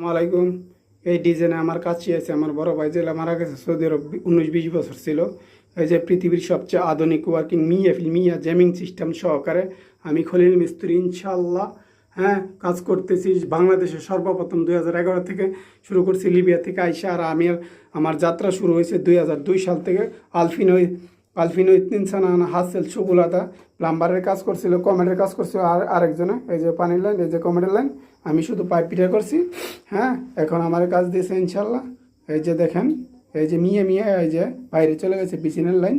আসসালামাইকুম। এই ডিজাইনে আমার কাছে আছে আমার বড় ভাই যেটা মারা গেছে সৌদি আরব 19-20 বছর ছিল। এই যে পৃথিবীর সবচেয়ে আধুনিক ওয়ার্কিং মিয়া জেমিং সিস্টেম সহকারে আমি খলিল মিস্ত্রি ইনশাল্লাহ কাজ করতেছি বাংলাদেশে সর্বপ্রথম 2011 থেকে শুরু করছি, লিবিয়া থেকে আইসা। আর আমার যাত্রা শুরু হয়েছে 2002 সাল থেকে। আলফিনো ইতিনসানা হাসেল সুবুলাদা প্লাম্বারের কাজ করছিল, কমেন্টের কাজ করছিল আরেকজনে। এই যে পানির লাইন, এই যে কমেন্টের লাইন, আমি শুধু পাইপ পিঠা করছি। এখন আমার কাজ দিয়েছে ইনশাল্লাহ। এই যে দেখেন, এই যে মিয়া এই যে বাইরে চলে গেছে বিচিনের লাইন,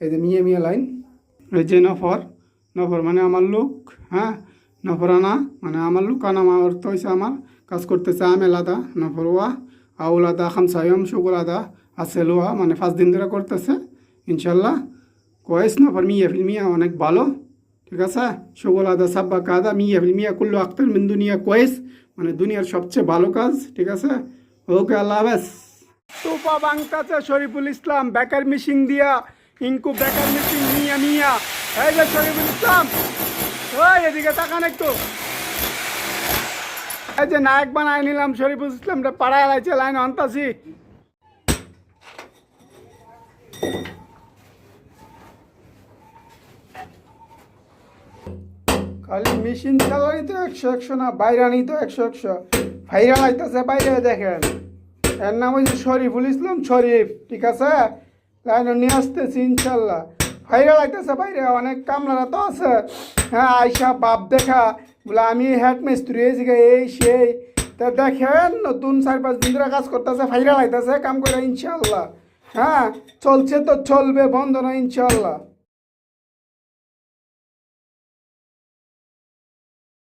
এই যে মিয়া লাইন। এই যে নফর মানে আমার লোক, নফরানা মানে আমার লোক। কারণ আমার অর্থ হয়েছে আমার কাজ করতেছে আমেলাদা নফরওয়া আউলাদা খামসায়ম সুগুলাদা আসেলোয়া, মানে 5 দিন ধরে করতেছে ইনশাল্লাহ। কয়েস নফর মিয়া অনেক ভালো, ঠিক আছে। সুগুলাদা সাব্বা কাদা মিয়া কুল্লু আক্তার মিন দুনিয়া কয়েস, মানে দুনিয়ার সবচেয়ে ভালো কাজ, ঠিক আছে। ওকে, আল্লাহ হাফেজ। টুপা বাংতাছে শরীফুল ইসলাম বেকার মিশিং দিয়া ইনকু বেকার মিশিং মিয়া। এই যে শরীফুল ইসলাম, ওই এদিকে তাকান একটু। এই যে নায়ক বানায় নিলাম শরীফুল ইসলামটা, পাড়ায় লাইছে লাইন আনতাছি। খালি মেশিন চালাই তো 100 না, বাইরানি তো 100। ভাইরাল আইতেছে বাইরে, দেখেন। এর নাম হচ্ছে শরীফুল ইসলাম শরীফ, ঠিক আছে। লাইন নিয়ে আসতেছি ইনশাল্লাহ। ভাইরাল আইতেছে বাইরে, অনেক কামলারা তো আছে। আইসা বাপ দেখা বলে আমি হেড মিস্ত্রি এই সেই। তা দেখেন নতুন 4-5 দিন ধরে কাজ করতেছে, ভাইরাল আইতেছে কাম করে ইনশাল্লাহ। চলছে তো চলবে, বন্ধ না ইনশাল্লাহ।